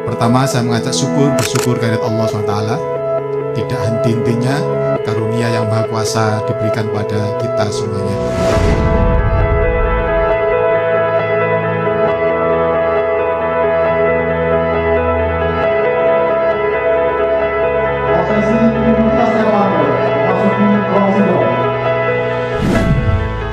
Pertama, saya mengajak bersyukur kehadirat Allah SWT. Tidak henti-hentinya karunia yang Maha Kuasa diberikan pada kita semuanya.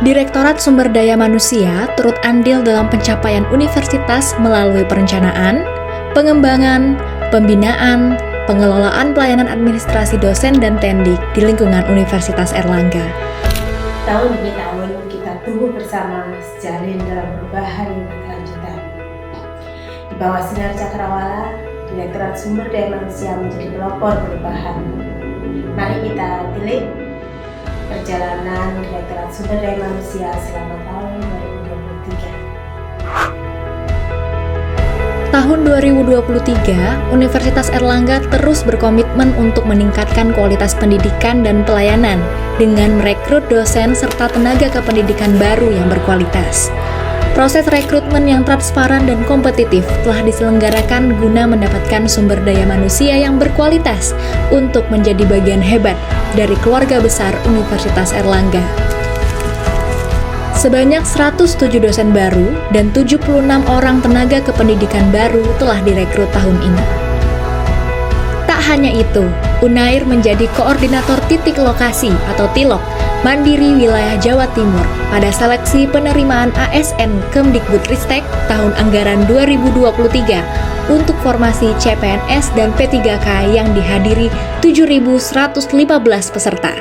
Direktorat Sumber Daya Manusia turut andil dalam pencapaian universitas melalui perencanaan, pengembangan, pembinaan, pengelolaan pelayanan administrasi dosen dan tendik di lingkungan Universitas Airlangga. Tahun demi tahun kita tumbuh bersama sejalin dalam perubahan yang berkelanjutan. Di bawah sinar cakrawala, Direktorat Sumber Daya Manusia menjadi pelopor perubahan. Mari kita tilik perjalanan Direktorat Sumber Daya Manusia selama tahun 2023. Tahun 2023, Universitas Airlangga terus berkomitmen untuk meningkatkan kualitas pendidikan dan pelayanan dengan merekrut dosen serta tenaga kependidikan baru yang berkualitas. Proses rekrutmen yang transparan dan kompetitif telah diselenggarakan guna mendapatkan sumber daya manusia yang berkualitas untuk menjadi bagian hebat dari keluarga besar Universitas Airlangga. Sebanyak 107 dosen baru dan 76 orang tenaga kependidikan baru telah direkrut tahun ini. Tak hanya itu, Unair menjadi koordinator titik lokasi atau TILOK Mandiri Wilayah Jawa Timur pada seleksi penerimaan ASN Kemdikbudristek tahun anggaran 2023 untuk formasi CPNS dan P3K yang dihadiri 7.115 peserta.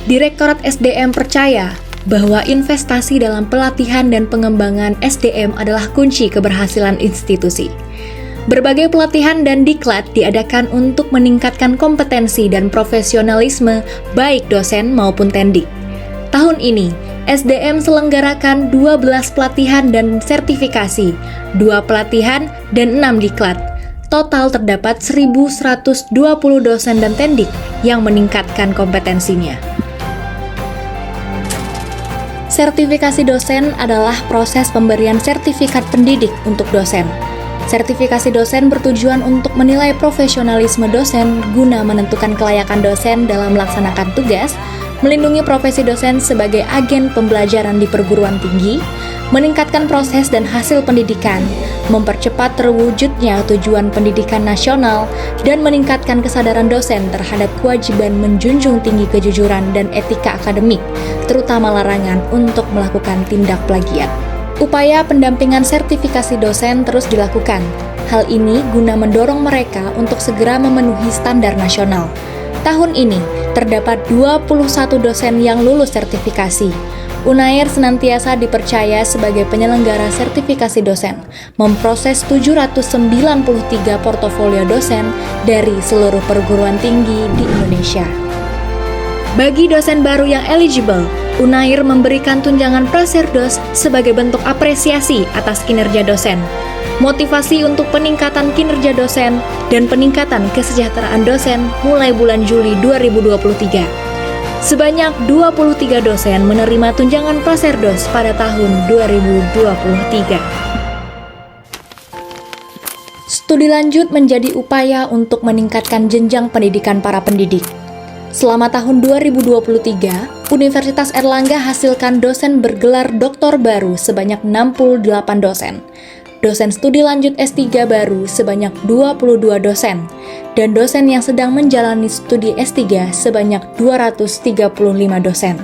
Direktorat SDM percaya bahwa investasi dalam pelatihan dan pengembangan SDM adalah kunci keberhasilan institusi. Berbagai pelatihan dan diklat diadakan untuk meningkatkan kompetensi dan profesionalisme baik dosen maupun tendik. Tahun ini, SDM selenggarakan 12 pelatihan dan sertifikasi, 2 pelatihan dan 6 diklat. Total terdapat 1.120 dosen dan tendik yang meningkatkan kompetensinya. Sertifikasi dosen adalah proses pemberian sertifikat pendidik untuk dosen. Sertifikasi dosen bertujuan untuk menilai profesionalisme dosen guna menentukan kelayakan dosen dalam melaksanakan tugas, melindungi profesi dosen sebagai agen pembelajaran di perguruan tinggi, meningkatkan proses dan hasil pendidikan, mempercepat terwujudnya tujuan pendidikan nasional, dan meningkatkan kesadaran dosen terhadap kewajiban menjunjung tinggi kejujuran dan etika akademik, terutama larangan untuk melakukan tindak plagiat. Upaya pendampingan sertifikasi dosen terus dilakukan. Hal ini guna mendorong mereka untuk segera memenuhi standar nasional. Tahun ini, terdapat 21 dosen yang lulus sertifikasi. Unair senantiasa dipercaya sebagai penyelenggara sertifikasi dosen, memproses 793 portofolio dosen dari seluruh perguruan tinggi di Indonesia. Bagi dosen baru yang eligible, Unair memberikan tunjangan praserdos sebagai bentuk apresiasi atas kinerja dosen, motivasi untuk peningkatan kinerja dosen, dan peningkatan kesejahteraan dosen mulai bulan Juli 2023. Sebanyak 23 dosen menerima tunjangan praserdos pada tahun 2023. Studi lanjut menjadi upaya untuk meningkatkan jenjang pendidikan para pendidik. Selama tahun 2023, Universitas Airlangga hasilkan dosen bergelar doktor baru sebanyak 68 dosen, dosen studi lanjut S3 baru sebanyak 22 dosen, dan dosen yang sedang menjalani studi S3 sebanyak 235 dosen.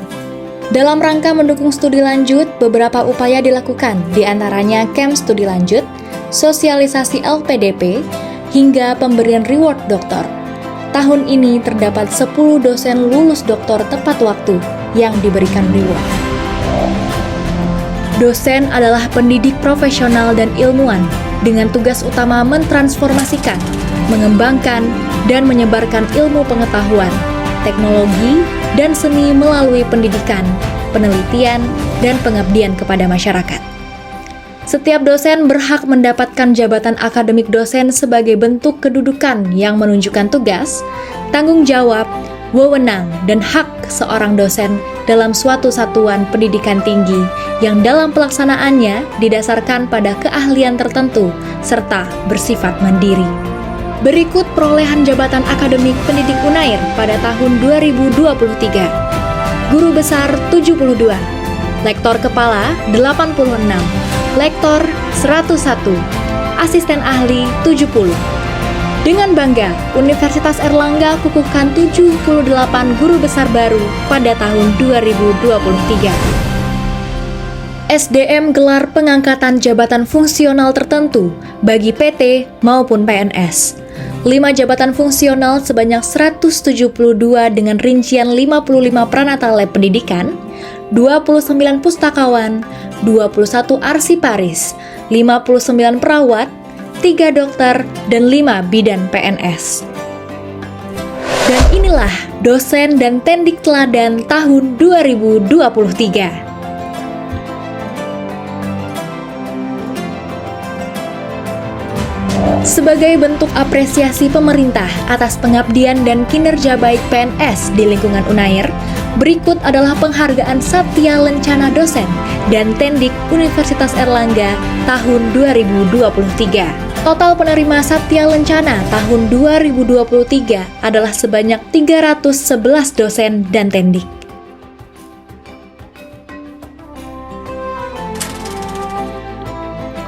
Dalam rangka mendukung studi lanjut, beberapa upaya dilakukan, diantaranya camp studi lanjut, sosialisasi LPDP, hingga pemberian reward doktor. Tahun ini terdapat 10 dosen lulus doktor tepat waktu yang diberikan reward. Dosen adalah pendidik profesional dan ilmuwan dengan tugas utama mentransformasikan, mengembangkan, dan menyebarkan ilmu pengetahuan, teknologi, dan seni melalui pendidikan, penelitian, dan pengabdian kepada masyarakat. Setiap dosen berhak mendapatkan jabatan akademik dosen sebagai bentuk kedudukan yang menunjukkan tugas, tanggung jawab, wewenang, dan hak seorang dosen dalam suatu satuan pendidikan tinggi yang dalam pelaksanaannya didasarkan pada keahlian tertentu serta bersifat mandiri. Berikut perolehan jabatan akademik pendidik UNAIR pada tahun 2023. Guru besar 72, lektor kepala 86, lektor 101, asisten ahli 70. Dengan bangga, Universitas Airlangga kukuhkan 78 guru besar baru pada tahun 2023. SDM gelar pengangkatan jabatan fungsional tertentu bagi PT maupun PNS. 5 jabatan fungsional sebanyak 172 dengan rincian 55 pranata lab pendidikan, 29 pustakawan, 21 arsiparis, 59 perawat, 3 dokter, dan 5 bidan PNS. Dan inilah dosen dan tendik teladan tahun 2023. Sebagai bentuk apresiasi pemerintah atas pengabdian dan kinerja baik PNS di lingkungan UNAIR, berikut adalah penghargaan Satya Lencana Dosen dan Tendik Universitas Airlangga tahun 2023. Total penerima Satya Lencana tahun 2023 adalah sebanyak 311 dosen dan tendik.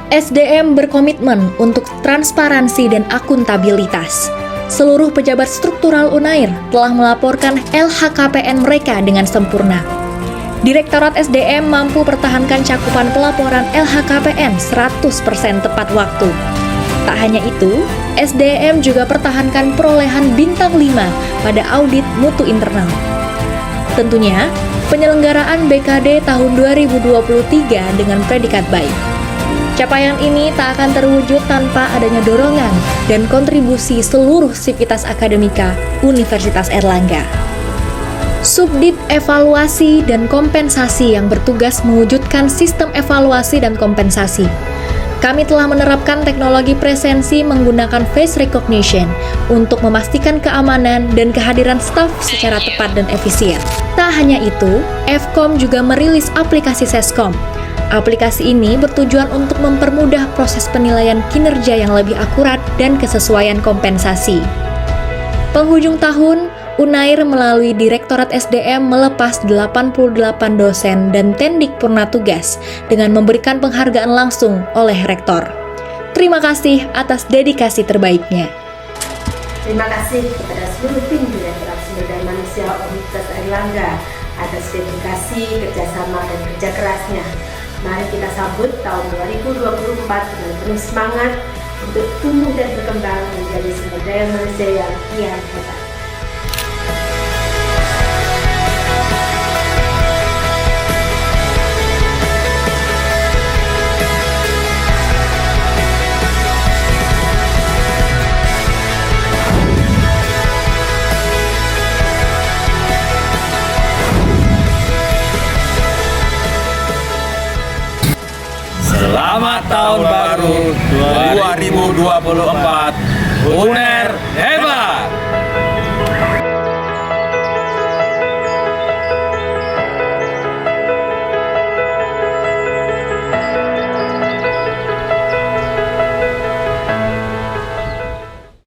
SDM berkomitmen untuk transparansi dan akuntabilitas. Seluruh pejabat struktural UNAIR telah melaporkan LHKPN mereka dengan sempurna. Direktorat SDM mampu pertahankan cakupan pelaporan LHKPN 100% tepat waktu. Tak hanya itu, SDM juga pertahankan perolehan bintang 5 pada audit mutu internal. Tentunya, penyelenggaraan BKD tahun 2023 dengan predikat baik. Capaian ini tak akan terwujud tanpa adanya dorongan dan kontribusi seluruh sivitas akademika Universitas Airlangga. Subdit Evaluasi dan Kompensasi yang bertugas mewujudkan sistem evaluasi dan kompensasi. Kami telah menerapkan teknologi presensi menggunakan face recognition untuk memastikan keamanan dan kehadiran staf secara tepat dan efisien. Tak hanya itu, Fkom juga merilis aplikasi Seskom. Aplikasi ini bertujuan untuk mempermudah proses penilaian kinerja yang lebih akurat dan kesesuaian kompensasi. Penghujung tahun, UNAIR melalui Direktorat SDM melepas 88 dosen dan tendik purna tugas dengan memberikan penghargaan langsung oleh Rektor. Terima kasih atas dedikasi terbaiknya. Terima kasih kepada seluruh tim Direktorat Sumber Daya Manusia Universitas Airlangga atas dedikasi, kerjasama, dan kerja kerasnya. Mari kita sambut tahun 2024 dengan penuh semangat untuk tumbuh dan berkembang menjadi sumber daya manusia yang kian hebat. Selamat Tahun Baru 2024 UNER